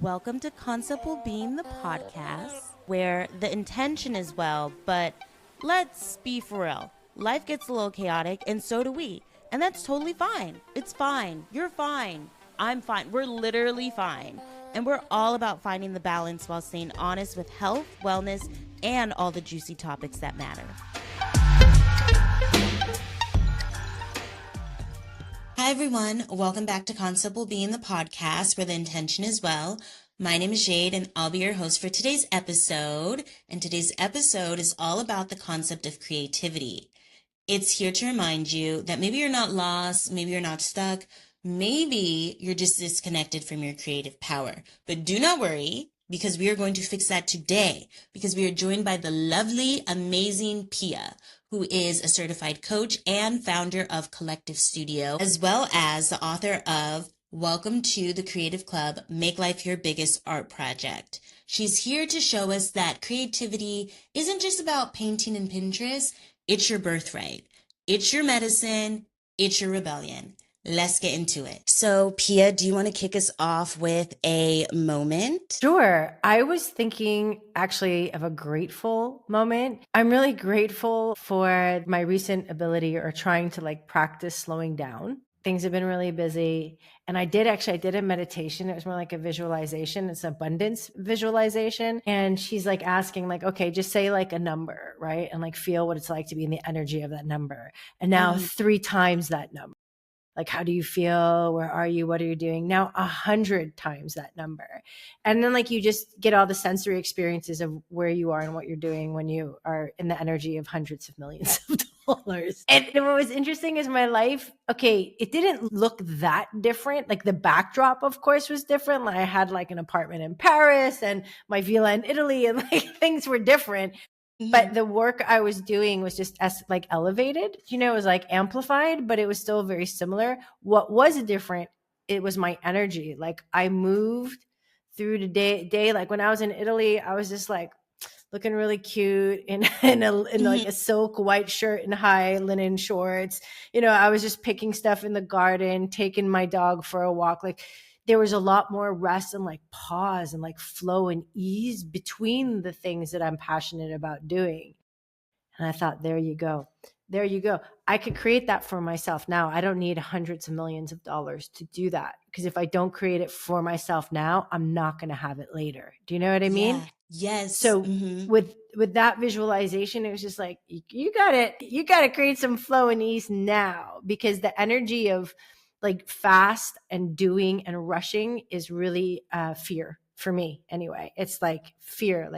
Welcome to Concept Being the podcast, where the intention is well, but let's be for real. Life gets a little chaotic, and so do we. And that's totally fine. It's fine. You're fine. I'm fine. We're literally fine. And we're all about finding the balance while staying honest with health, wellness, and all the juicy topics that matter. Hi, everyone. Welcome back to Concept Being the podcast, where the intention is well. My name is Jade, and I'll be your host for today's episode. And today's episode is all about the concept of creativity. It's here to remind you that maybe you're not lost, maybe you're not stuck, maybe you're just disconnected from your creative power. But do not worry, because we are going to fix that today, because we are joined by the lovely, amazing Pia, who is a certified coach and founder of Collective Studio, as well as the author of Welcome to the Creative Club, Make Life Your Biggest Art Project. She's here to show us that creativity isn't just about painting and Pinterest. It's your birthright. It's your medicine. It's your rebellion. Let's get into it. So, Pia, do you want to kick us off with a moment? Sure. I was thinking actually of a grateful moment. I'm really grateful for my recent ability or trying to practice slowing down. Things have been really busy. And I did a meditation. It was more like a visualization. It's abundance visualization. And she's asking okay, just say a number, right? And feel what it's like to be in the energy of that number. And now 3 times that number. How do you feel? Where are you? What are you doing? Now 100 times that number. And then you just get all the sensory experiences of where you are and what you're doing when you are in the energy of hundreds of millions of dollars. And what was interesting is my life, okay, it didn't look that different. The backdrop, of course, was different. I had an apartment in Paris and my villa in Italy, and things were different. But the work I was doing was just as elevated, it was amplified, but it was still very similar. What was different, it was my energy. I moved through the day. When I was in Italy, I was just looking really cute in a silk white shirt and high linen shorts. I was just picking stuff in the garden, taking my dog for a walk. There was a lot more rest and pause and flow and ease between the things that I'm passionate about doing. And I thought, there you go. There you go. I could create that for myself now. I don't need hundreds of millions of dollars to do that, because if I don't create it for myself now, I'm not going to have it later. Do you know what I mean? Yeah. Yes. So with that visualization, it was just you got it. You got to create some flow and ease now, because the energy of fast and doing and rushing is really fear for me anyway. It's fear,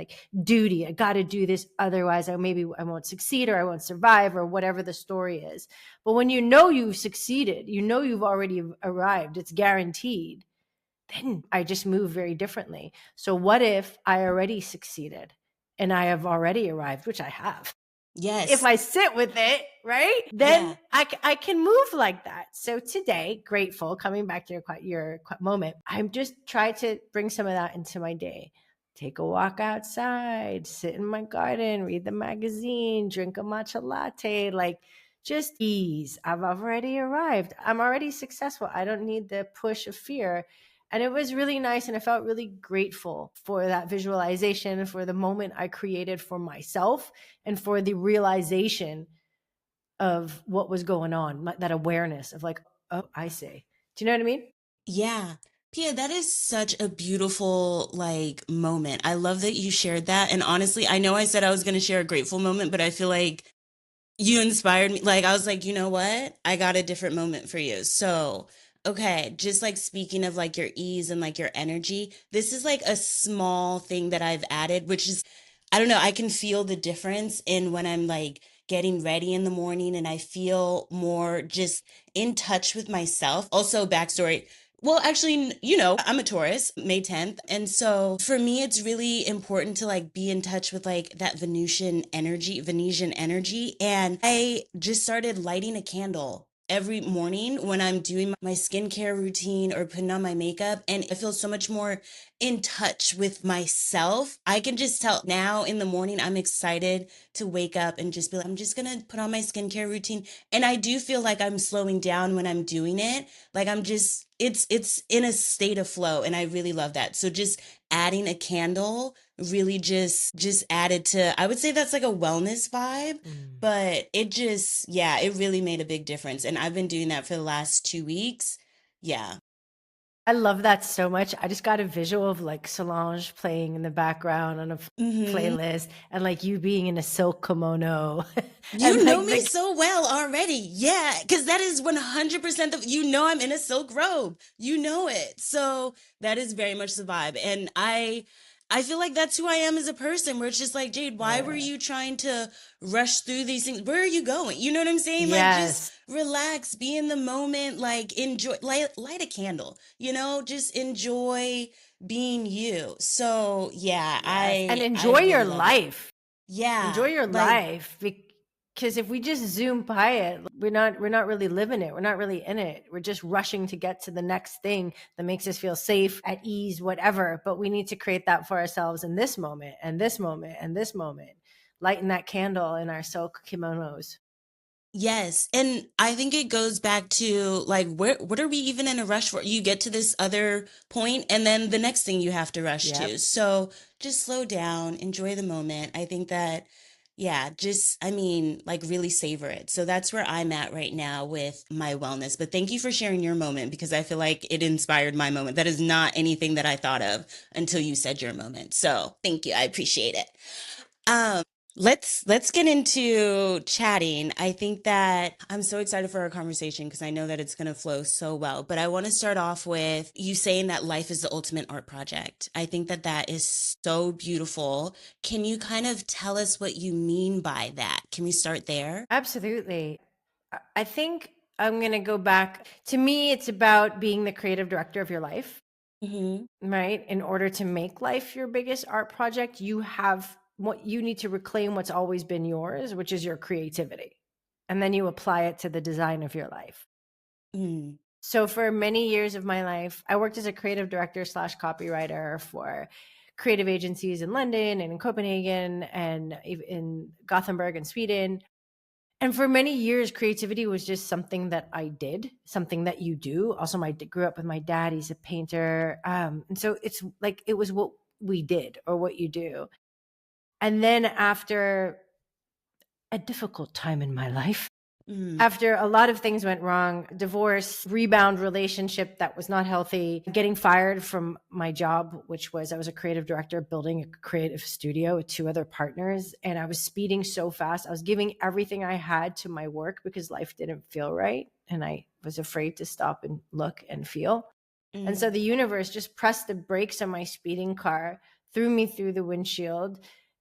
duty. I got to do this. Otherwise I won't succeed, or I won't survive, or whatever the story is. But when you've succeeded, you've already arrived, it's guaranteed, then I just move very differently. So what if I already succeeded and I have already arrived, which I have? Yes. If I sit with it, right, then I can move like that. So today, grateful, coming back to your moment, I'm just trying to bring some of that into my day. Take a walk outside, sit in my garden, read the magazine, drink a matcha latte, just ease. I've already arrived. I'm already successful. I don't need the push of fear. And it was really nice, and I felt really grateful for that visualization, for the moment I created for myself, and for the realization of what was going on, that awareness of oh, I see. Do you know what I mean? Yeah. Pia, that is such a beautiful moment. I love that you shared that. And honestly, I know I said I was going to share a grateful moment, but I feel like you inspired me. I was you know what? I got a different moment for you. So, okay, just speaking of your ease and your energy, this is a small thing that I've added, which is, I don't know, I can feel the difference in when I'm getting ready in the morning, and I feel more just in touch with myself. Also, backstory. Well, actually, I'm a Taurus, May 10th. And so for me, it's really important to be in touch with that Venusian energy. And I just started lighting a candle every morning when I'm doing my skincare routine or putting on my makeup, and I feel so much more in touch with myself. I can just tell now in the morning I'm excited to wake up and just be like, I'm just gonna put on my skincare routine. And I do feel like I'm slowing down when I'm doing it. Like I'm just it's in a state of flow, and I really love that. So just adding a candle really just added to, I would say that's like a wellness vibe, Mm. but it just, yeah, it really made a big difference. And I've been doing that for the last 2 weeks. Yeah. I love that so much. I just got a visual of like Solange playing in the background on a Hmm. playlist and like you being in a silk kimono and You know like me the so well already. Yeah, because that is 100% you know I'm in a silk robe. You know it. So that is very much the vibe. And I feel like that's who I am as a person, where it's just like, Jade, why were yeah. you trying to rush through these things? Where are you going? You know what I'm saying? Like just Yes. relax, be in the moment, like enjoy, light a candle, just enjoy being you. So yeah, Yes. And I enjoy your really love it. life. Yeah, Enjoy your like life because if we just zoom by it, we're not really living it. We're not really in it. We're just rushing to get to the next thing that makes us feel safe, at ease, whatever. But we need to create that for ourselves in this moment and this moment and this moment. Lighten that candle in our silk kimonos. yes, and I think it goes back to like what are we even in a rush for? You get to this other point and then the next thing you have to rush to. Yep. So just slow down, enjoy the moment. I think that yeah, just I mean, like really savor it. So that's where I'm at right now with my wellness. But thank you for sharing your moment because I feel like it inspired my moment. That is not anything that I thought of until you said your moment. So thank you. I appreciate it. Um, let's get into chatting. I think that I'm so excited for our conversation because I know that it's going to flow so well. But I want to start off with you saying that life is the ultimate art project. I think that that is so beautiful. Can you kind of tell us what you mean by that? Can we start there? Absolutely. I think I'm going to go back. To me, it's about being the creative director of your life, Mm-hmm. right? In order to make life your biggest art project, you have what you need to reclaim what's always been yours, which is your creativity. And then you apply it to the design of your life. Mm, So for many years of my life, I worked as a creative director slash copywriter for creative agencies in London and in Copenhagen and in Gothenburg in Sweden. And for many years, creativity was just something that I did, something that you do. Also, grew up with my dad; he's a painter, and so it's like it was what we did or what you do. And then after a difficult time in my life, mm, after a lot of things went wrong, divorce, rebound relationship that was not healthy, getting fired from my job, which was I was a creative director building a creative studio with two other partners. And I was speeding so fast. I was giving everything I had to my work because life didn't feel right. And I was afraid to stop and look and feel. And so mm, the universe just pressed the brakes on my speeding car, threw me through the windshield.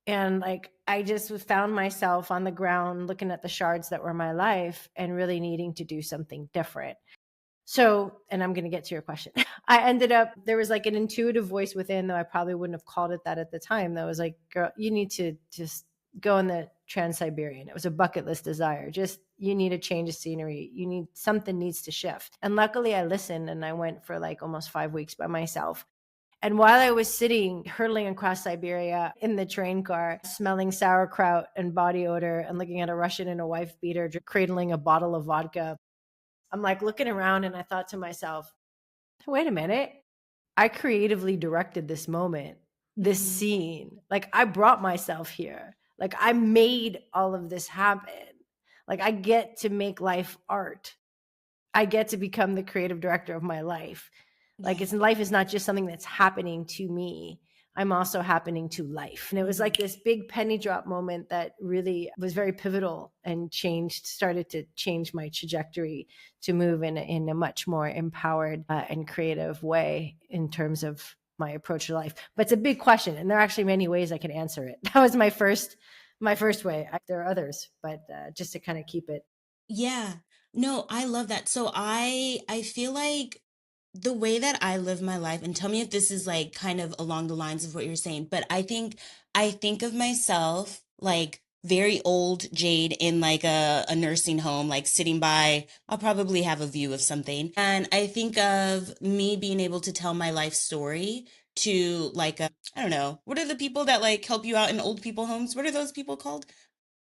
And like, I just found myself on the ground looking at the shards that were my life and really needing to do something different. So, and I'm going to get to your question. I ended up, there was like an intuitive voice within, though I probably wouldn't have called it that at the time, that was like, girl, you need to just go in the Trans-Siberian. It was a bucket list desire. Just, you need a change of scenery. Something needs to shift. And luckily I listened and I went for like almost 5 weeks by myself. And while I was sitting, hurtling across Siberia in the train car, smelling sauerkraut and body odor and looking at a Russian in a wife beater, cradling a bottle of vodka, I'm like looking around and I thought to myself, wait a minute. I creatively directed this moment, this mm, scene. Like I brought myself here. Like I made all of this happen. Like I get to make life art. I get to become the creative director of my life. Like yeah. life is not just something that's happening to me. I'm also happening to life. And it was Mm, like this big penny drop moment that really was very pivotal and started to change my trajectory to move in a much more empowered and creative way in terms of my approach to life. But it's a big question. And there are actually many ways I can answer it. That was my first way. There are others, but just to kind of keep it. yeah. No, I love that. So I feel like the way that I live my life, and tell me if this is like kind of along the lines of what you're saying, but I think of myself like very old Jade in like a nursing home, like sitting by, I'll probably have a view of something. And I think of me being able to tell my life story to like, I don't know, what are the people that like help you out in old people homes? What are those people called?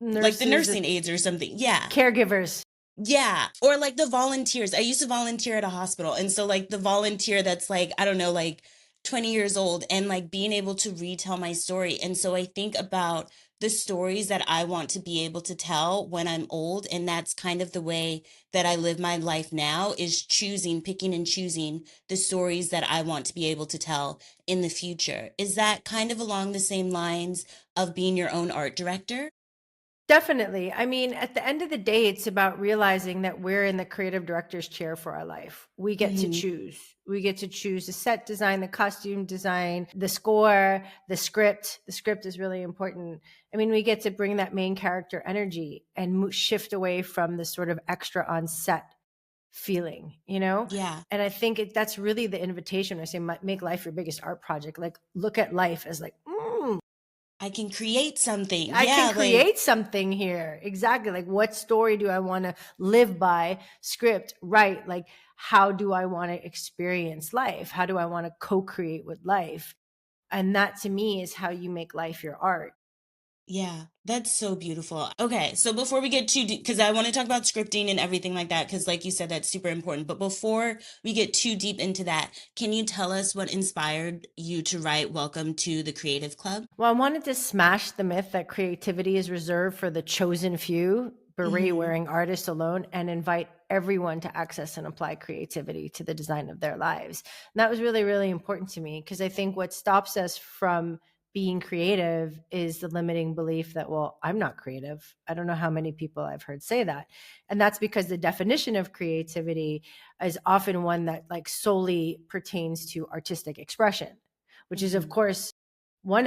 Like the Nurses, nursing aides or something. Yeah. caregivers. Yeah, or like the volunteers. I used to volunteer at a hospital. And so like the volunteer that's like, I don't know, like 20 years old and like being able to retell my story. And so I think about the stories that I want to be able to tell when I'm old, and that's kind of the way that I live my life now, is choosing, picking and choosing the stories that I want to be able to tell in the future. Is that kind of along the same lines of being your own art director? Definitely. I mean, at the end of the day, it's about realizing that we're in the creative director's chair for our life. We get to Hmm. choose. We get to choose the set design, the costume design, the score, the script. The script is really important. I mean, we get to bring that main character energy and shift away from the sort of extra on set feeling, you know? Yeah. And I think that's really the invitation. I say, make life your biggest art project. Like, look at life as like, I can create something. I can Yeah, like, create something here. Exactly. Like, what story do I want to live by? Script, right? Like, how do I want to experience life? How do I want to co create with life? And that to me is how you make life your art. yeah, that's so beautiful. Okay, so before we get too deep, because I want to talk about scripting and everything like that, because like you said, that's super important. But before we get too deep into that, can you tell us what inspired you to write Welcome to the Creative Club? Well, I wanted to smash the myth that creativity is reserved for the chosen few, beret Hmm. wearing artists alone, and invite everyone to access and apply creativity to the design of their lives. And that was really, really important to me because I think what stops us from being creative is the limiting belief that, well, I'm not creative. I don't know how many people I've heard say that. And that's because the definition of creativity is often one that like solely pertains to artistic expression, which is, of Hmm. course, one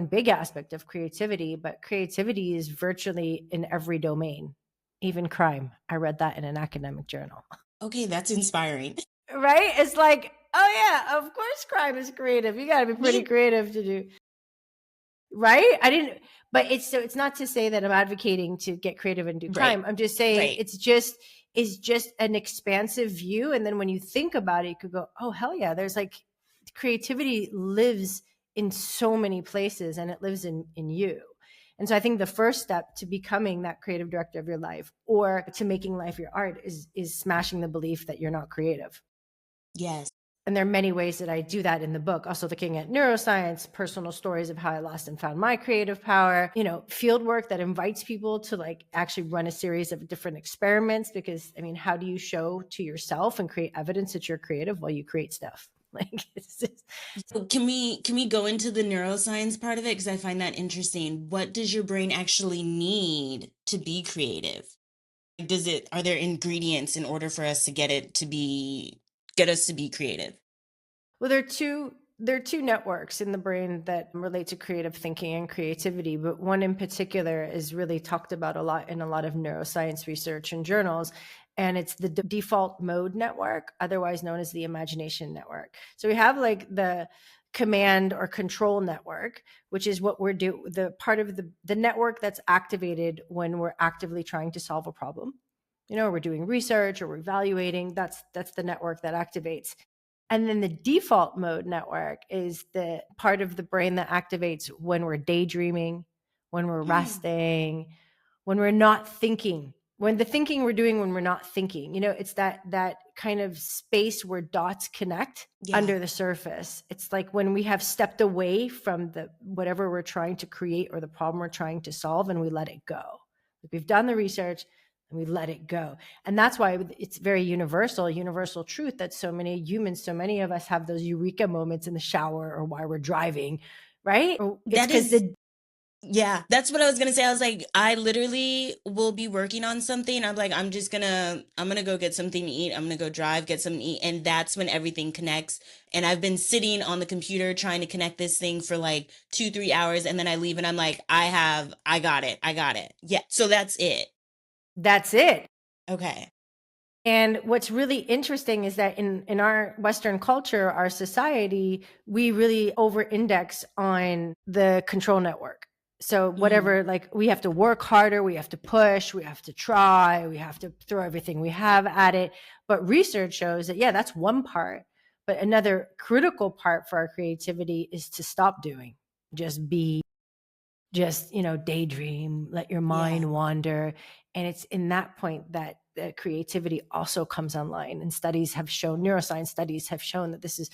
big aspect of creativity, but creativity is virtually in every domain, even crime. I read that in an academic journal. Okay, that's inspiring. Right? It's like, oh yeah, of course crime is creative. You got to be pretty Me, creative to do. Right? I didn't, but it's not to say that I'm advocating to get creative and do right, crime. I'm just saying right. it's just an expansive view, and then when you think about it, you could go, "Oh hell yeah, there's like creativity lives in so many places and it lives in you." And so I think the first step to becoming that creative director of your life or to making life your art is smashing the belief that you're not creative. Yes. And there are many ways that I do that in the book, also looking at neuroscience, personal stories of how I lost and found my creative power, field work that invites people to like actually run a series of different experiments. Because I mean, how do you show to yourself and create evidence that you're creative while you create stuff? Like, it's just, So can we go into the neuroscience part of it? Because I find that interesting. What does your brain actually need to be creative? Does it, are there ingredients in order for us to get us to be creative? well, there are two networks in the brain that relate to creative thinking and creativity, but one in particular is really talked about a lot in a lot of neuroscience research and journals, and it's the default mode network, otherwise known as the imagination network. So we have like the command or control network, which is what we're do the part of the network that's activated when we're actively trying to solve a problem. We're doing research or we're evaluating. That's the network that activates. And then the default mode network is the part of the brain that activates when we're daydreaming, when we're Hmm. resting, when we're not thinking. When the thinking we're doing when we're not thinking. It's that kind of space where dots connect Yeah. under the surface. It's like when we have stepped away from the whatever we're trying to create or the problem we're trying to solve and we let it go. Like we've done the research and we let it go. And that's why it's very universal truth that so many humans, so many of us have those eureka moments in the shower or while we're driving, right? It's That because is, yeah, that's what I was gonna say. I was like, I literally will be working on something. I'm like, I'm gonna go get something to eat. I'm gonna go drive, get something to eat. And that's when everything connects. And I've been sitting on the computer trying to connect this thing for like 2, 3 hours. And then I leave and I'm like, I got it. I got it. Yeah. So that's it. that's it. Okay. And what's really interesting is that in our Western culture, our society, we really over index on the control network. So Mhm. whatever, like we have to work harder, we have to push, we have to try, we have to throw everything we have at it. But research shows that, yeah, that's one part. But another critical part for our creativity is to stop doing, just be, just, daydream, let your Yeah. mind wander. And it's in that point that creativity also comes online. And studies have shown, neuroscience studies have shown that this is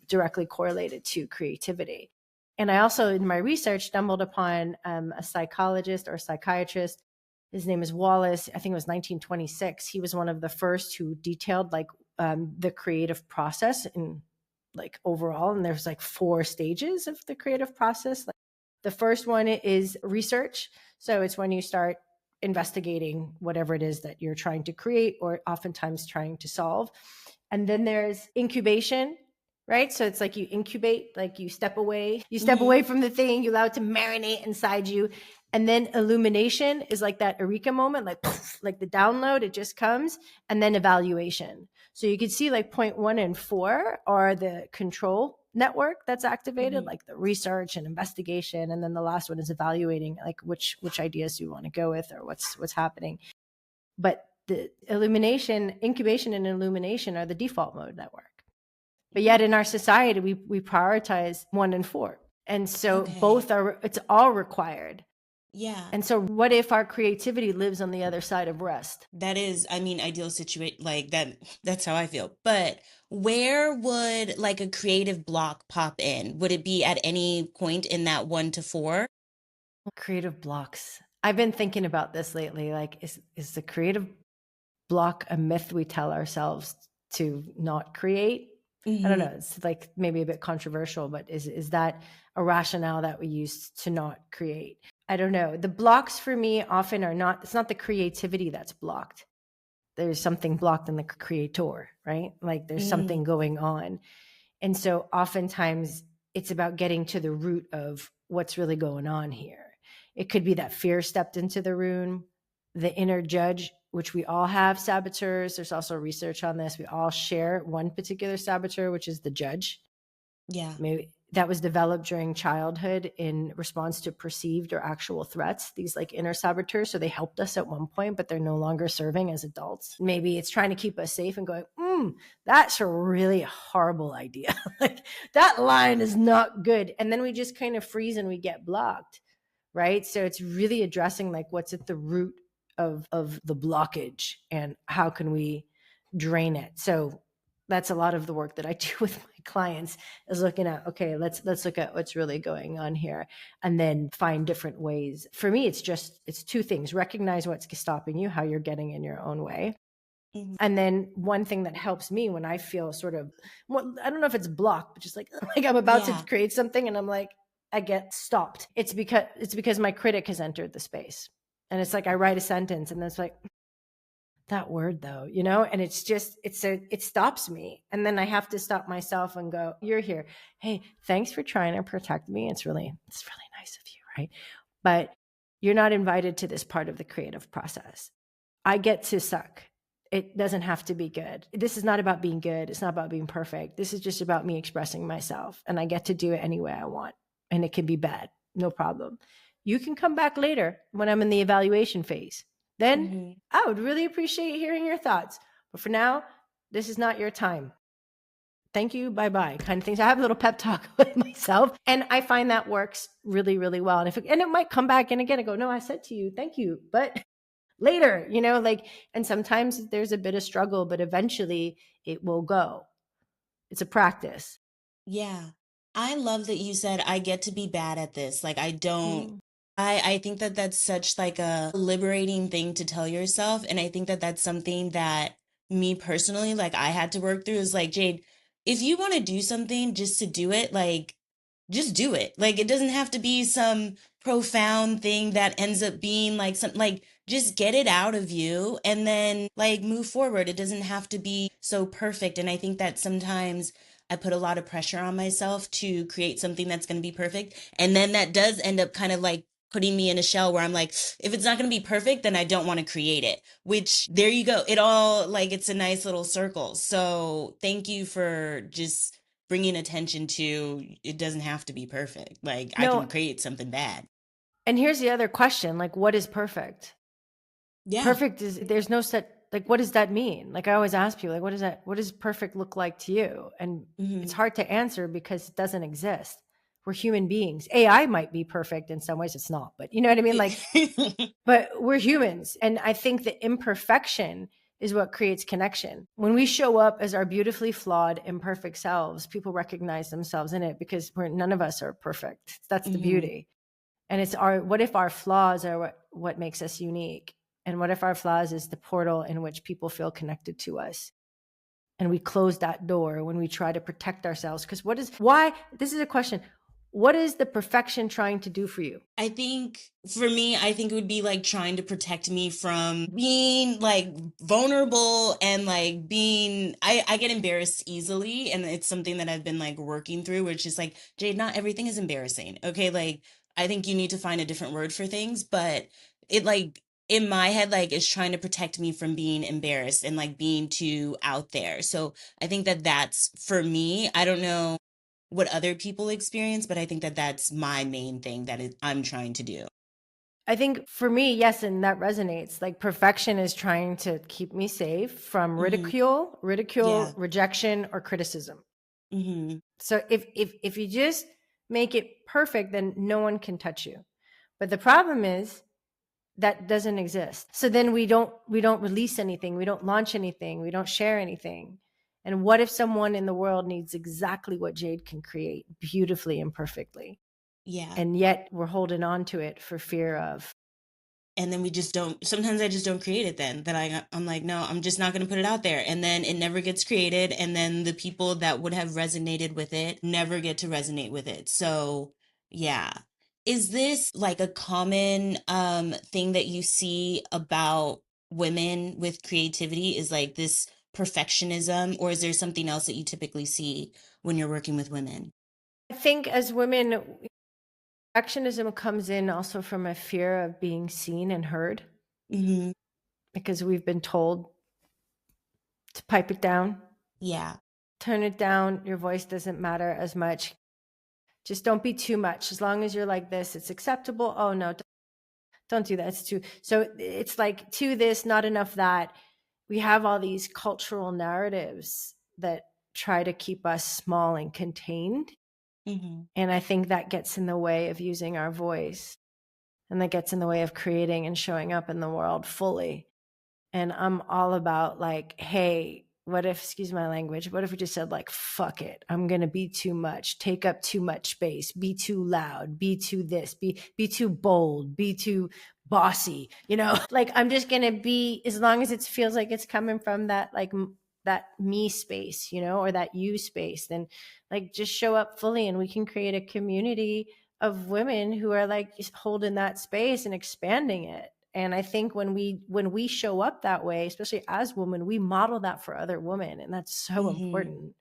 directly correlated to creativity. And I also, in my research, stumbled upon a psychologist or a psychiatrist. His name is Wallace. I think it was 1926. He was one of the first who detailed like the creative process in like overall. And there's like 4 stages of the creative process. Like, the first one is research. So it's when you start investigating whatever it is that you're trying to create or oftentimes trying to solve. And then there's incubation, right? So it's like you incubate, like you step Mhm. away from the thing, you allow it to marinate inside you. And then illumination is like that eureka moment, like poof, like the download, it just comes. And then evaluation. So you can see like point 1 and 4 are the control network that's activated, Mhm. like the research and investigation. And then the last one is evaluating like which ideas do you want to go with or what's happening. But the illumination, incubation and illumination are the default mode network. But yet in our society, we prioritize 1 and 4. And so Okay. both are, it's all required. Yeah. And so what if our creativity lives on the other side of rest? That is, I mean, ideal situation like that. That's how I feel. But where would like a creative block pop in? Would it be at any point in that 1 to 4? Creative blocks. I've been thinking about this lately. Like, is the creative block a myth we tell ourselves to not create? I don't know. Mhm. It's like maybe a bit controversial, but is that a rationale that we use to not create? I don't know. The blocks for me often are not, it's not the creativity that's blocked. There's something blocked in the creator, right? Like there's something Mm. going on. And so oftentimes it's about getting to the root of what's really going on here. It could be that fear stepped into the room, the inner judge, which we all have saboteurs. There's also research on this. We all share one particular saboteur, which is the judge. Yeah. Maybe that was developed during childhood in response to perceived or actual threats, these like inner saboteurs. So they helped us at one point, but they're no longer serving as adults. Maybe it's trying to keep us safe and going, that's a really horrible idea. Like that line is not good. And then we just kind of freeze and we get blocked. Right. So it's really addressing like what's at the root of the blockage and how can we drain it. So that's a lot of the work that I do with my clients is looking at, okay, let's look at what's really going on here and then find different ways. For me, it's 2 things. Recognize what's stopping you, how you're getting in your own way. Mhm. And then one thing that helps me when I feel sort of, well, I don't know if it's blocked, but just like like I'm about to Yeah. create something and I'm like, I get stopped. It's because my critic has entered the space. And it's like I write a sentence and then it's like, that word though, and it's just it stops me, and then I have to stop myself and go, you're here, hey, thanks for trying to protect me, it's really nice of you, right? But you're not invited to this part of the creative process. I get to suck. It doesn't have to be good. This is not about being good. It's not about being perfect. This is just about me expressing myself, and I get to do it any way I want, and it can be bad, no problem. You can come back later when I'm in the evaluation phase. Then Mhm. I would really appreciate hearing your thoughts. But for now, this is not your time. Thank you, bye bye, kind of things. I have a little pep talk with myself, and I find that works really, really well. And it might come back, and again, I go, no, I said to you, thank you, but later, like, and sometimes there's a bit of struggle, but eventually it will go. It's a practice. Yeah. I love that you said I get to be bad at this. Like I don't Mm. I think that that's such like a liberating thing to tell yourself, and I think that that's something that me personally like I had to work through is like, Jade, if you want to do something just to do it, like just do it. Like it doesn't have to be some profound thing that ends up being like some like just get it out of you and then like move forward. It doesn't have to be so perfect. And I think that sometimes I put a lot of pressure on myself to create something that's going to be perfect. And then that does end up kind of like putting me in a shell where I'm like, if it's not going to be perfect, then I don't want to create it, which there you go. It all like it's a nice little circle. So thank you for just bringing attention to it doesn't have to be perfect. Like I can No, create something bad. And here's the other question, like, what is perfect? Yeah. Perfect is, there's no set, like, what does that mean? Like, I always ask people, like, what does perfect look like to you? And it's Hmm. hard to answer because it doesn't exist. We're human beings. AI might be perfect in some ways, it's not, but you know what I mean? Like, but we're humans. And I think the imperfection is what creates connection. When we show up as our beautifully flawed, imperfect selves, people recognize themselves in it because none of us are perfect. That's the Hmm. beauty. And it's what if our flaws are what makes us unique? And what if our flaws is the portal in which people feel connected to us? And we close that door when we try to protect ourselves. Because this is a question. What is the perfection trying to do for you? I think for me, I think it would be like trying to protect me from being like vulnerable and like I get embarrassed easily. And it's something that I've been like working through, which is like, Jade, not everything is embarrassing. Okay. Like, I think you need to find a different word for things, but it like, in my head, like, is trying to protect me from being embarrassed and like being too out there. So I think that that's for me. I don't know what other people experience, but I think that that's my main thing I'm trying to do. I think for me, yes, and that resonates. Like perfection is trying to keep me safe from Hmm. ridicule, Yeah. rejection, or criticism. Hmm. So if you just make it perfect, then no one can touch you. But the problem is that doesn't exist. So then we don't release anything, we don't launch anything, we don't share anything. And what if someone in the world needs exactly what Jade can create beautifully and perfectly? Yeah. And yet we're holding on to it for fear of. And then we just don't, sometimes I just don't create it then. That I'm like, no, I'm just not going to put it out there. And then it never gets created. And then the people that would have resonated with it never get to resonate with it. So, yeah. Is this like a common thing that you see about women with creativity, is like this perfectionism, or is there something else that you typically see when you're working with women? I think as women, perfectionism comes in also from a fear of being seen and heard Hmm. because we've been told to pipe it down, Yeah. turn it down, your voice doesn't matter as much. Just don't be too much. As long as you're like this, it's acceptable. Oh no, don't do that. It's too. So it's like to this, not enough that. We have all these cultural narratives that try to keep us small and contained. Hmm. And I think that gets in the way of using our voice, and that gets in the way of creating and showing up in the world fully. And I'm all about like, hey, what if, excuse my language, what if we just said like, fuck it, I'm gonna be too much, take up too much space, be too loud, be too this, be too bold, be too bossy, like I'm just gonna be, as long as it feels like it's coming from that like that me space, or that you space, then like just show up fully and we can create a community of women who are like just holding that space and expanding it. And I think when we show up that way, especially as women, we model that for other women, and that's so Hmm. important.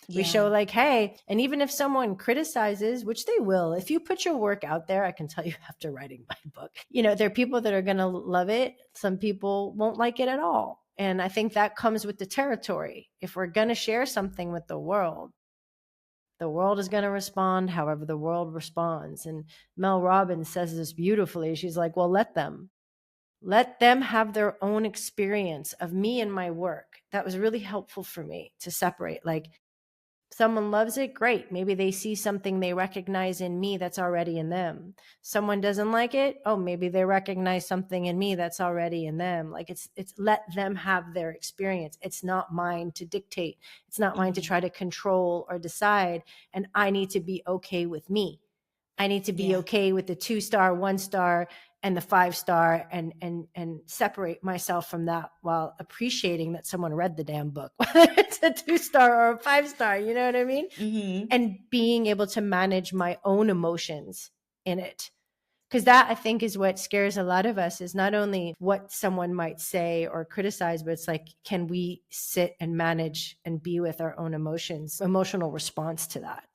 We Yeah. show like, hey, and even if someone criticizes, which they will, if you put your work out there, I can tell you after writing my book, there are people that are going to love it, some people won't like it at all. And I think that comes with the territory. If we're going to share something with the world is going to respond however the world responds. And Mel Robbins says this beautifully. She's like, well, let them have their own experience of me and my work. That was really helpful for me to separate. Like, someone loves it, great. Maybe they see something they recognize in me that's already in them. Someone doesn't like it, oh, maybe they recognize something in me that's already in them. Like, it's let them have their experience. It's not mine to dictate. It's not mine to Hmm. try to control or decide. And I need to be okay with me. I need to be Yeah. okay with the 2-star, 1-star, and the 5-star, and separate myself from that while appreciating that someone read the damn book, whether it's a 2-star or a 5-star, you know what I mean? Hmm. And being able to manage my own emotions in it. Because that, I think, is what scares a lot of us, is not only what someone might say or criticize, but it's like, can we sit and manage and be with our own emotions, emotional response to that?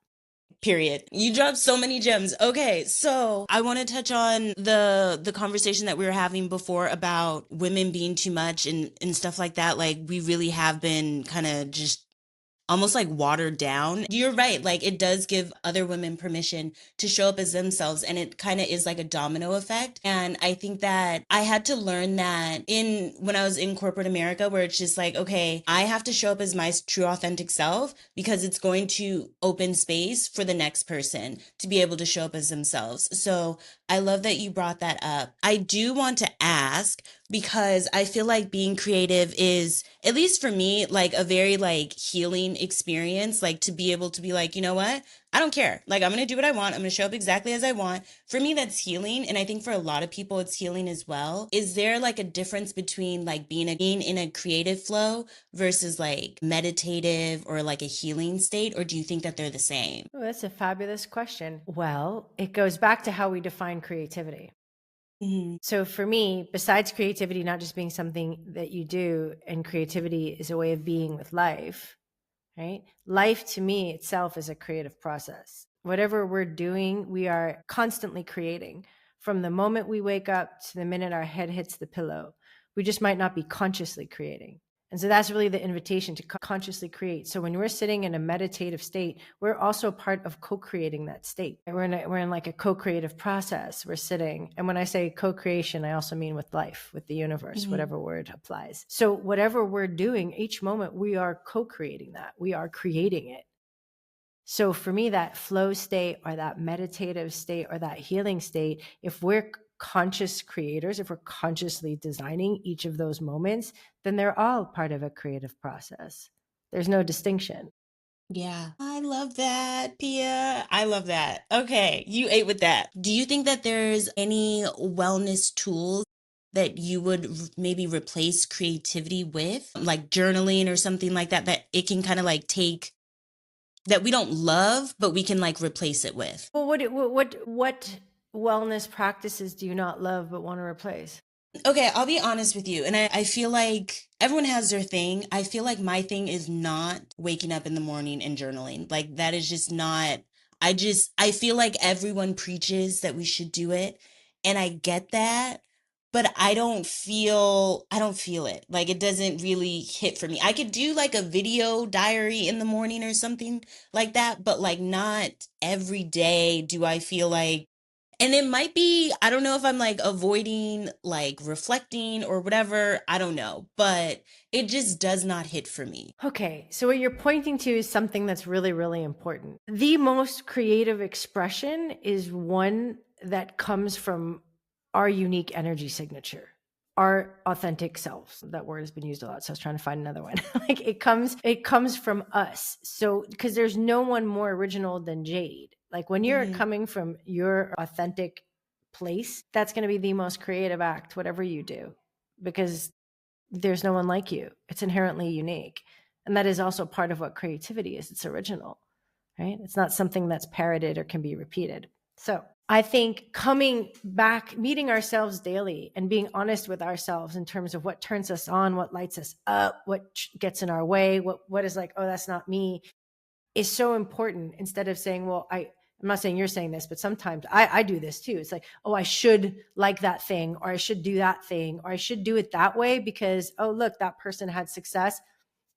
Period. You dropped so many gems. Okay, so I want to touch on the conversation that we were having before about women being too much and stuff like that. Like we really have been kind of just almost like watered down. You're right. Like it does give other women permission to show up as themselves. And it kind of is like a domino effect. And I think that I had to learn that when I was in corporate America, where it's just like, okay, I have to show up as my true authentic self because it's going to open space for the next person to be able to show up as themselves. So I love that you brought that up. I do want to ask, because I feel like being creative is, at least for me, like a very like healing experience, like to be able to be like, you know what? I don't care. Like I'm going to do what I want. I'm going to show up exactly as I want. For me, that's healing. And I think for a lot of people, it's healing as well. Is there like a difference between like being in a creative flow versus like meditative or like a healing state? Or do you think that they're the same? Oh, that's a fabulous question. Well, it goes back to how we define creativity. Mm-hmm. So for me, besides creativity not just being something that you do, and creativity is a way of being with life, right? Life to me itself is a creative process. Whatever we're doing, we are constantly creating from the moment we wake up to the minute our head hits the pillow. We just might not be consciously creating. And so that's really the invitation to consciously create. So when we're sitting in a meditative state, we're also part of co-creating that state. We're in like a co-creative process. We're sitting. And when I say co-creation, I also mean with life, with the universe, Mm-hmm. whatever word applies. So whatever we're doing, each moment we are co-creating that. We are creating it. So for me, that flow state or that meditative state or that healing state, if we're conscious creators, if we're consciously designing each of those moments, then they're all part of a creative process. There's no distinction. Yeah. I love that, Pia. I love that. Okay, you ate with that. Do you think that there's any wellness tools that you would maybe replace creativity with, like journaling or something like that, that it can kind of like take, that we don't love, but we can like replace it with? Well, what wellness practices do you not love but want to replace? Okay, I'll be honest with you. And I feel like everyone has their thing. I feel like my thing is not waking up in the morning and journaling. Like that is just not, I feel like everyone preaches that we should do it. And I get that, but I don't feel it. Like it doesn't really hit for me. I could do like a video diary in the morning or something like that, but like not every day do I feel like, and it might be, I don't know if I'm like avoiding like reflecting or whatever. I don't know, but it just does not hit for me. Okay, so what you're pointing to is something that's really, really important. The most creative expression is one that comes from our unique energy signature, our authentic selves. That word has been used a lot, so I was trying to find another one. Like it comes from us. So because there's no one more original than Jade. Like when you're Hmm. coming from your authentic place, that's going to be the most creative act, whatever you do, because there's no one like you. It's inherently unique. And that is also part of what creativity is. It's original, right? It's not something that's parroted or can be repeated. So I think coming back, meeting ourselves daily and being honest with ourselves in terms of what turns us on, what lights us up, what gets in our way, what is like, oh, that's not me, is so important. Instead of saying, well, I'm not saying you're saying this, but sometimes I do this too. It's like, oh, I should like that thing, or I should do that thing, or I should do it that way because, oh, look, that person had success.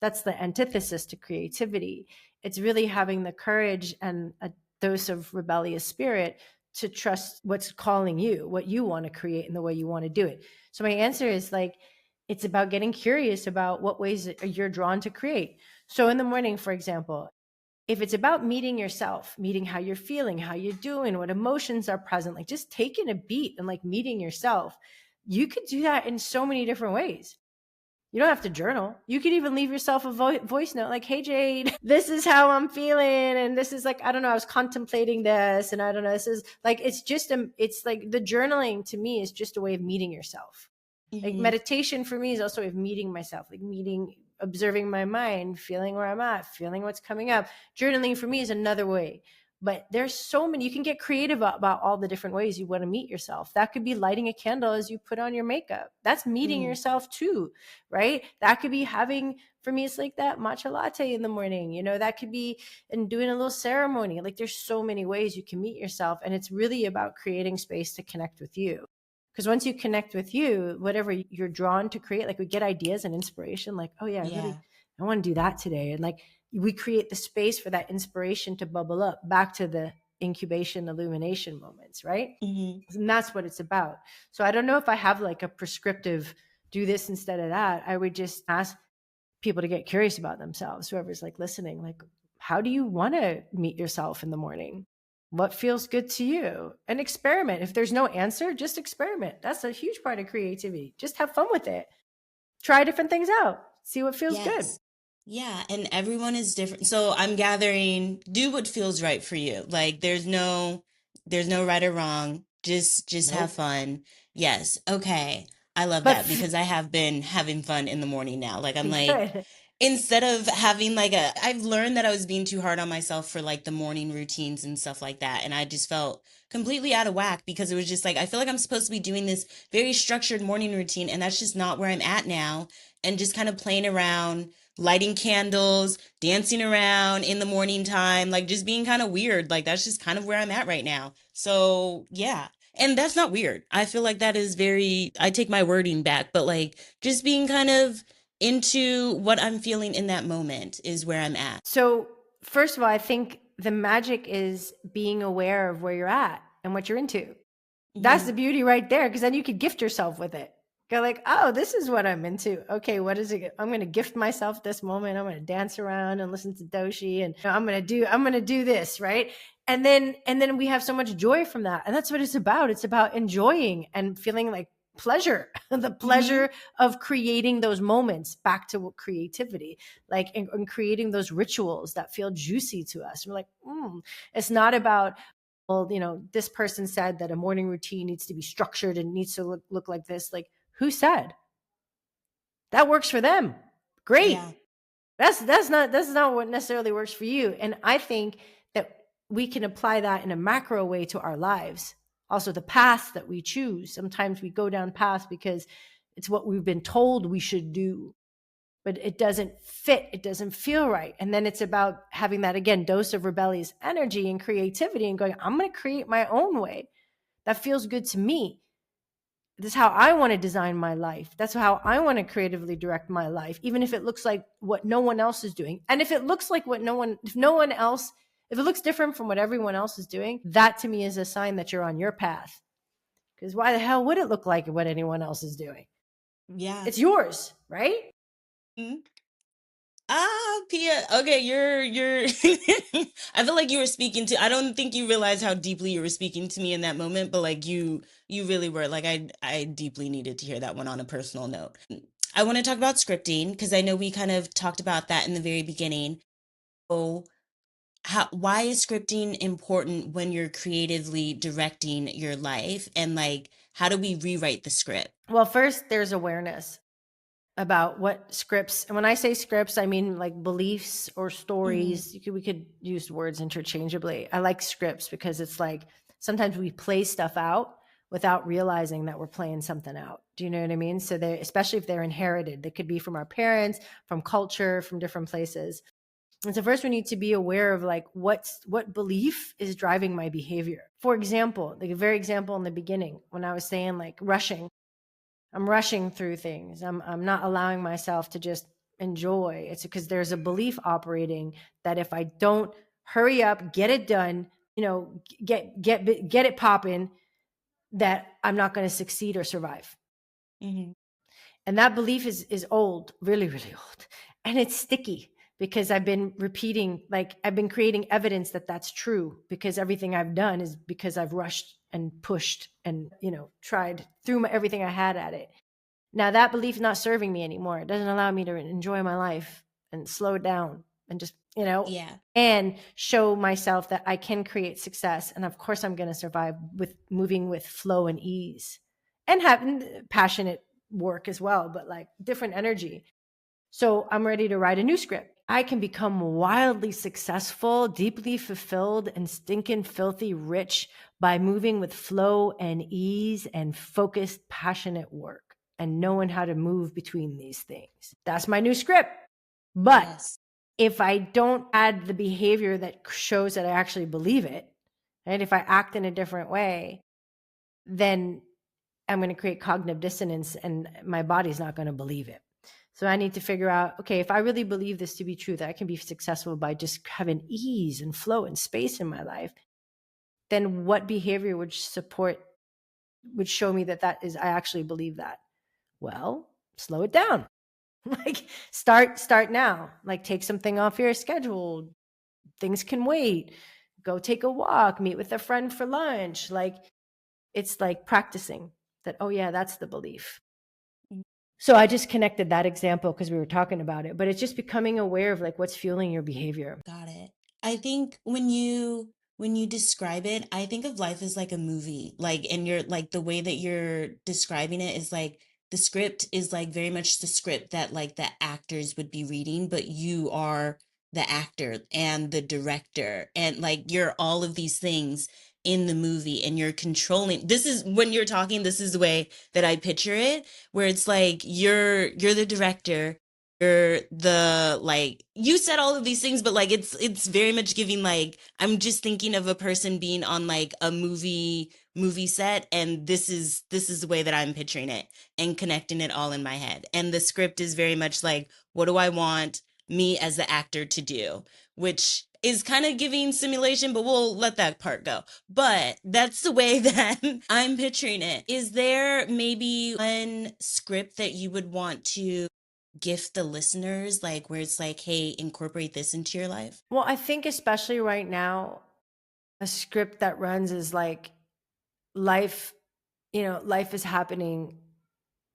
That's the antithesis to creativity. It's really having the courage and a dose of rebellious spirit to trust what's calling you, what you want to create and the way you want to do it. So my answer is like, it's about getting curious about what ways you're drawn to create. So in the morning, for example, if it's about meeting yourself, meeting how you're feeling, how you're doing, what emotions are present, like just taking a beat and like meeting yourself, you could do that in so many different ways. You don't have to journal. You could even leave yourself a voice note like, hey, Jade, this is how I'm feeling. And this is like, I don't know, I was contemplating this. And I don't know, this is like, it's like the journaling to me is just a way of meeting yourself. Like Hmm. meditation for me is also a way of meeting myself, like observing my mind, feeling where I'm at, feeling what's coming up. Journaling for me is another way. But there's so many, you can get creative about all the different ways you want to meet yourself. That could be lighting a candle as you put on your makeup. That's meeting Hmm. yourself too, right? That could be having, for me, it's like that matcha latte in the morning, that could be, and doing a little ceremony. Like there's so many ways you can meet yourself. And it's really about creating space to connect with you. Because once you connect with you, whatever you're drawn to create, like we get ideas and inspiration, like, oh yeah, Yeah. I want to do that today. And like, we create the space for that inspiration to bubble up back to the incubation illumination moments, right? Mm-hmm. And that's what it's about. So I don't know if I have like a prescriptive do this instead of that. I would just ask people to get curious about themselves, whoever's like listening, like, how do you want to meet yourself in the morning? What feels good to you? And experiment. If there's no answer, just experiment. That's a huge part of creativity. Just have fun with it. Try different things out. See what feels good. Yes. Yeah, and everyone is different. So I'm gathering, do what feels right for you. Like there's no right or wrong. Just have Nope. fun. Yes. Okay. I love But that because I have been having fun in the morning now. Like I'm like good. instead of having like I've learned that I was being too hard on myself for like the morning routines and stuff like that, and I just felt completely out of whack because it was just like I feel like I'm supposed to be doing this very structured morning routine, and that's just not where I'm at now, and just kind of playing around, lighting candles, dancing around in the morning time, like just being kind of weird. Like that's just kind of where I'm at right now. So, yeah. And that's not weird. I feel like that is very, I take my wording back, but like just being kind of into what I'm feeling in that moment is where I'm at. So, first of all, I think the magic is being aware of where you're at and what you're into. That's Hmm. the beauty right there, because then you could gift yourself with it. Go like, oh, this is what I'm into. Okay, what is it? I'm going to gift myself this moment. I'm going to dance around and listen to Doshi, and I'm going to do this, right? And then we have so much joy from that. And that's what it's about. It's about enjoying and feeling like pleasure, the Hmm. pleasure of creating those moments, back to creativity, like and creating those rituals that feel juicy to us. We're like, it's not about, well, this person said that a morning routine needs to be structured and needs to look like this. Like, who said that works for them? Great. Yeah. That's not what necessarily works for you. And I think that we can apply that in a macro way to our lives. Also, the path that we choose. Sometimes we go down paths because it's what we've been told we should do, but it doesn't fit. It doesn't feel right. And then it's about having that, again, dose of rebellious energy and creativity and going, I'm going to create my own way that feels good to me. This is how I want to design my life. That's how I want to creatively direct my life, even if it looks like what no one else is doing. And if it looks like if it looks different from what everyone else is doing, that to me is a sign that you're on your path. Because why the hell would it look like what anyone else is doing? Yeah. It's yours, right? Mhm. Ah, Pia. Okay, you're I feel like you were speaking to I don't think you realized how deeply you were speaking to me in that moment, but like you really were. Like I deeply needed to hear that one on a personal note. I want to talk about scripting because I know we kind of talked about that in the very beginning. So, why is scripting important when you're creatively directing your life, and like how do we rewrite the script? Well, first, there's awareness about what scripts, and when I say scripts, I mean like beliefs or Hmm. stories. We could use words interchangeably. I like scripts because it's like sometimes we play stuff out without realizing that we're playing something out. Do you know what I mean? So they, especially if they're inherited, they could be from our parents, from culture, from different places. And so first we need to be aware of like what belief is driving my behavior. For example, the very example in the beginning when I was saying like rushing, I'm rushing through things. I'm not allowing myself to just enjoy. It's because there's a belief operating that if I don't hurry up, get it done, get it popping, that I'm not going to succeed or survive. Hmm. And that belief is old, really, really old. And it's sticky because I've been repeating, like I've been creating evidence that that's true because everything I've done is because I've rushed and pushed and, tried, threw everything I had at it. Now that belief is not serving me anymore. It doesn't allow me to enjoy my life and slow down and just, Yeah. and show myself that I can create success. And of course I'm going to survive with moving with flow and ease and having passionate work as well, but like different energy. So I'm ready to write a new script. I can become wildly successful, deeply fulfilled, and stinking filthy rich by moving with flow and ease and focused, passionate work and knowing how to move between these things. That's my new script. But Yes. if I don't add the behavior that shows that I actually believe it, and if I act in a different way, then I'm going to create cognitive dissonance and my body's not going to believe it. So I need to figure out, okay, if I really believe this to be true, that I can be successful by just having ease and flow and space in my life, then what behavior would show me that I actually believe that? Well, slow it down. Like start now. Like take something off your schedule. Things can wait. Go take a walk, meet with a friend for lunch. Like it's like practicing that, oh yeah, that's the belief. So I just connected that example because we were talking about it, but it's just becoming aware of like what's fueling your behavior. Got it. I think when you describe it, I think of life as like a movie. Like, and you're like the way that you're describing it is like the script is like very much the script that like the actors would be reading, but you are the actor and the director and like you're all of these things in the movie and you're controlling. This is when you're talking, this is the way that I picture it, where it's like you're the director, you're the like you said all of these things, but like it's very much giving like I'm just thinking of a person being on like a movie set, and this is the way that I'm picturing it and connecting it all in my head. And the script is very much like, what do I want me as the actor to do, which is kind of giving simulation, but we'll let that part go. But that's the way that I'm picturing it. Is there maybe one script that you would want to gift the listeners, like where it's like, hey, incorporate this into your life? Well, I think especially right now, a script that runs is like life, life is happening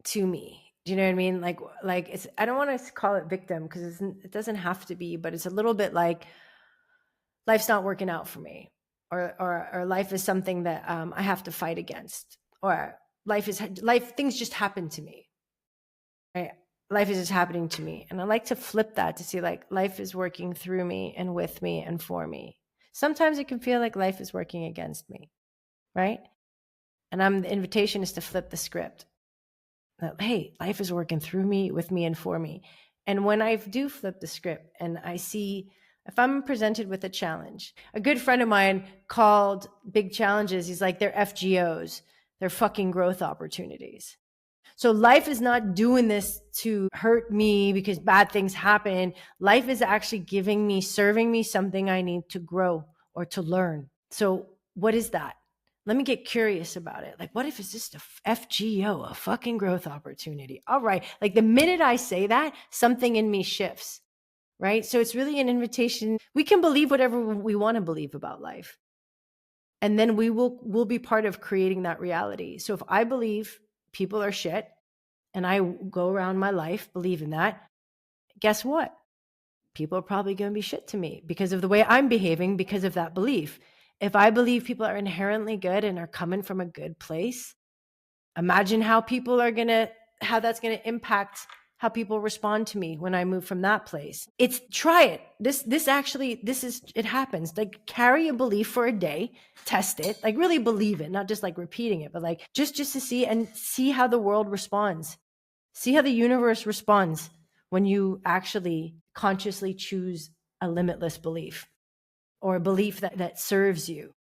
to me. Do you know what I mean? Like it's, I don't want to call it victim because it doesn't have to be, but it's a little bit like life's not working out for me, or life is something that I have to fight against, or life things just happen to me. Right? Life is just happening to me, and I like to flip that to see like life is working through me and with me and for me. Sometimes it can feel like life is working against me, right? And the invitation is to flip the script. That, hey, life is working through me, with me, and for me. And when I do flip the script and I see, if I'm presented with a challenge, a good friend of mine called big challenges, he's like, they're FGOs, they're fucking growth opportunities. So life is not doing this to hurt me because bad things happen. Life is actually serving me something I need to grow or to learn. So what is that? Let me get curious about it. Like, what if it's just a FGO, a fucking growth opportunity? All right. Like the minute I say that, something in me shifts, right? So it's really an invitation. We can believe whatever we want to believe about life. And then we'll be part of creating that reality. So if I believe people are shit and I go around my life believing that, guess what? People are probably going to be shit to me because of the way I'm behaving, because of that belief. If I believe people are inherently good and are coming from a good place, imagine how that's going to impact how people respond to me when I move from that place. Try it. It happens. Like carry a belief for a day, test it, like really believe it, not just like repeating it, but like just to see how the world responds. See how the universe responds when you actually consciously choose a limitless belief or a belief that serves you.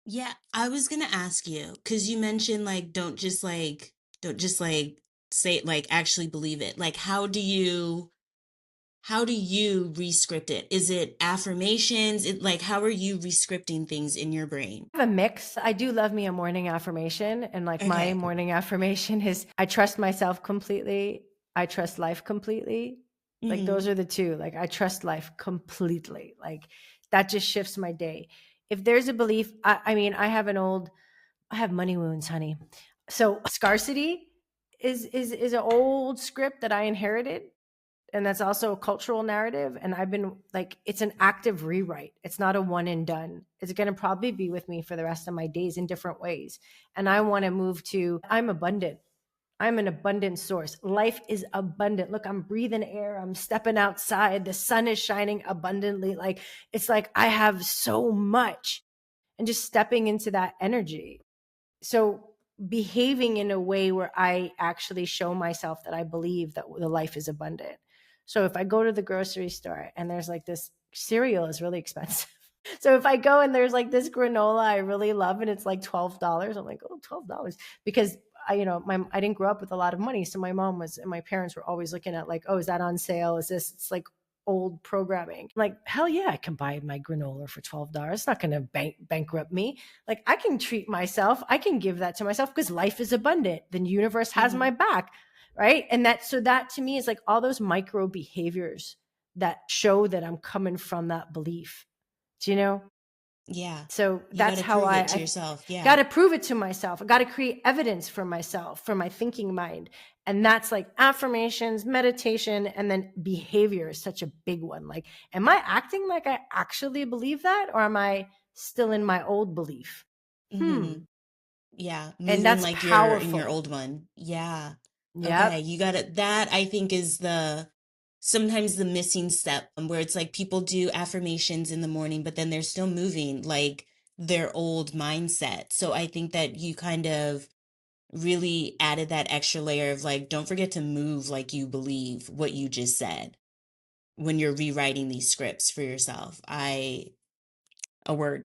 Yeah, I was gonna ask you because you mentioned like don't just like say it, like actually believe it. Like how do you rescript it? Is it affirmations? It like how are you rescripting things in your brain? I have a mix. I do love me a morning affirmation. And like my Okay. morning affirmation is I trust myself completely. I trust life completely. Like Mm-hmm. those are the two. Like I trust life completely. Like that just shifts my day. If there's a belief, I mean, I have money wounds, honey. So scarcity is an old script that I inherited, and that's also a cultural narrative, and I've been like, it's an active rewrite. It's not a one and done. It's going to probably be with me for the rest of my days in different ways. And I want to move to I'm abundant. I'm an abundant source. Life is abundant. Look, I'm breathing air. I'm stepping outside. The sun is shining abundantly. Like it's like I have so much, and just stepping into that energy. So behaving in a way where I actually show myself that I believe that the life is abundant. So if I go to the grocery store and there's like this cereal is really expensive. So if I go and there's like this granola I really love and it's like $12, I'm like, oh, $12. Because I didn't grow up with a lot of money. So my mom was, and my parents were always looking at like, oh, is that on sale? Is this, it's like old programming. I'm like, hell yeah, I can buy my granola for $12. It's not going to bankrupt me. Like I can treat myself. I can give that to myself because life is abundant. The universe has Mm-hmm. my back. Right. And that to me is like all those micro behaviors that show that I'm coming from that belief. Do you know? Yeah. So You got that's to how prove it to I yourself. got Yeah. to prove it to myself. I got to create evidence for myself, for my thinking mind. And that's like affirmations, meditation, and then behavior is such a big one. Like, am I acting like I actually believe that? Or am I still in my old belief? Mm-hmm. Yeah. And Moving that's like you're in your powerful. old one. Yeah. Okay. Yep. You got it. That I think is sometimes the missing step where it's like people do affirmations in the morning, but then they're still moving like their old mindset. So I think that you kind of really added that extra layer of like, don't forget to move like you believe what you just said when you're rewriting these scripts for yourself. A word.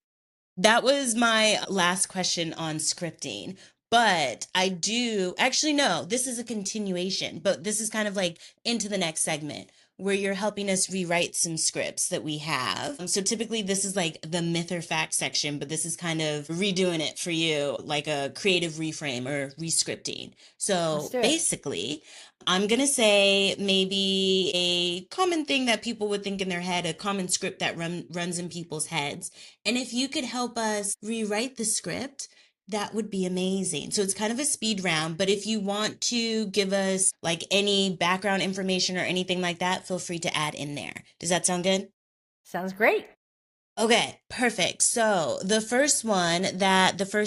That was my last question on scripting. But I do actually no, this is a continuation, but this is kind of like into the next segment where you're helping us rewrite some scripts that we have. So typically this is like the myth or fact section, but this is kind of redoing it for you, like a creative reframe or rescripting. Let's So do it. basically, I'm going to say maybe a common thing that people would think in their head, a common script that runs in people's heads. And if you could help us rewrite the script, that would be amazing. So it's kind of a speed round, but if you want to give us like any background information or anything like that, feel free to add in there. Does that sound good? Sounds great. Okay, perfect. So the first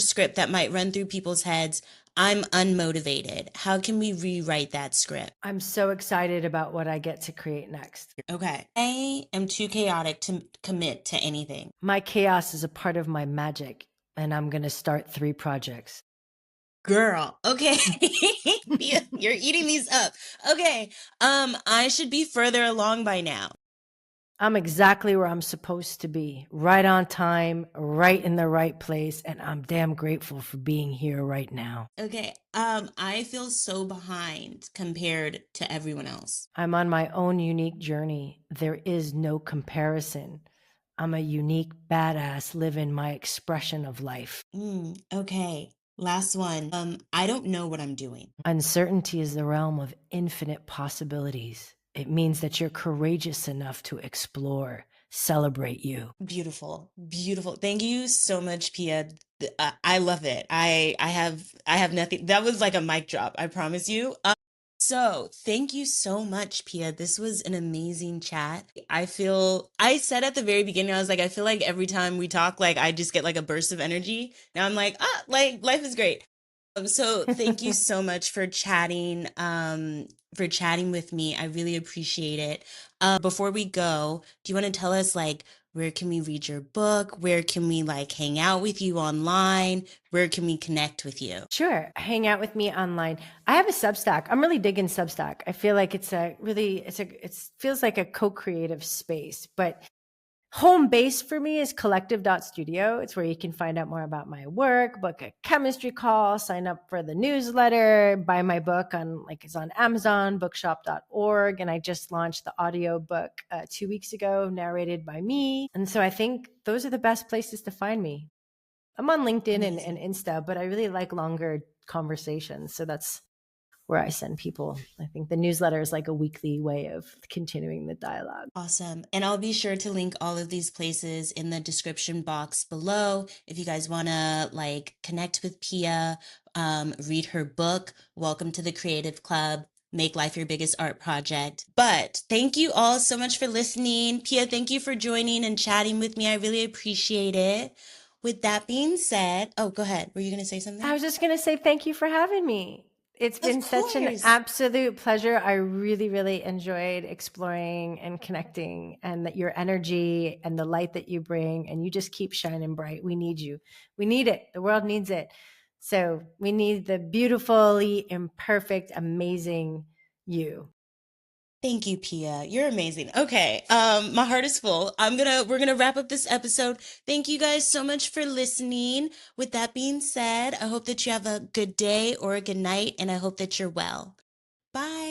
script that might run through people's heads, I'm unmotivated. How can we rewrite that script? I'm so excited about what I get to create next. Okay. I am too chaotic to commit to anything. My chaos is a part of my magic, and I'm going to start 3 projects. Girl, okay. Yeah, you're eating these up. Okay. I should be further along by now. I'm exactly where I'm supposed to be, right on time, right in the right place, and I'm damn grateful for being here right now. Okay. I feel so behind compared to everyone else. I'm on my own unique journey. There is no comparison. I'm a unique badass living my expression of life. Okay. Last one. I don't know what I'm doing. Uncertainty is the realm of infinite possibilities. It means that you're courageous enough to explore, celebrate you. Beautiful. Beautiful. Thank you so much, Pia. I love it. I have nothing. That was like a mic drop, I promise you. So thank you so much, Pia. This was an amazing chat. I said at the very beginning, I was like, I feel like every time we talk, like I just get like a burst of energy. Now I'm like, like life is great. So thank you so much for chatting with me. I really appreciate it. Before we go, do you want to tell us like where can we read your book? Where can we like hang out with you online? Where can we connect with you? Sure. Hang out with me online. I have a Substack. I'm really digging Substack. I feel like it feels like a co-creative space, but home base for me is collective.studio. It's where you can find out more about my work, book a chemistry call, sign up for the newsletter, buy my book it's on Amazon, bookshop.org. And I just launched the audio book 2 weeks ago, narrated by me. And so I think those are the best places to find me. I'm on LinkedIn and Amazing. Insta, but I really like longer conversations. So that's where I send people. I think the newsletter is like a weekly way of continuing the dialogue. Awesome. And I'll be sure to link all of these places in the description box below. If you guys want to like connect with Pia, read her book, Welcome to the Creative Club, Make Life Your Biggest Art Project. But thank you all so much for listening. Pia, thank you for joining and chatting with me. I really appreciate it. With that being said, oh, go ahead. Were you going to say I something? was just going to say thank you for having me. It's Of been such an course. absolute pleasure. I really, really enjoyed exploring and connecting, and that your energy and the light that you bring, and you just keep shining bright. We need you. We need it. The world needs it. So we need the beautifully imperfect, amazing you. Thank you, Pia. You're amazing. Okay. My heart is full. We're gonna wrap up this episode. Thank you guys so much for listening. With that being said, I hope that you have a good day or a good night, and I hope that you're well. Bye.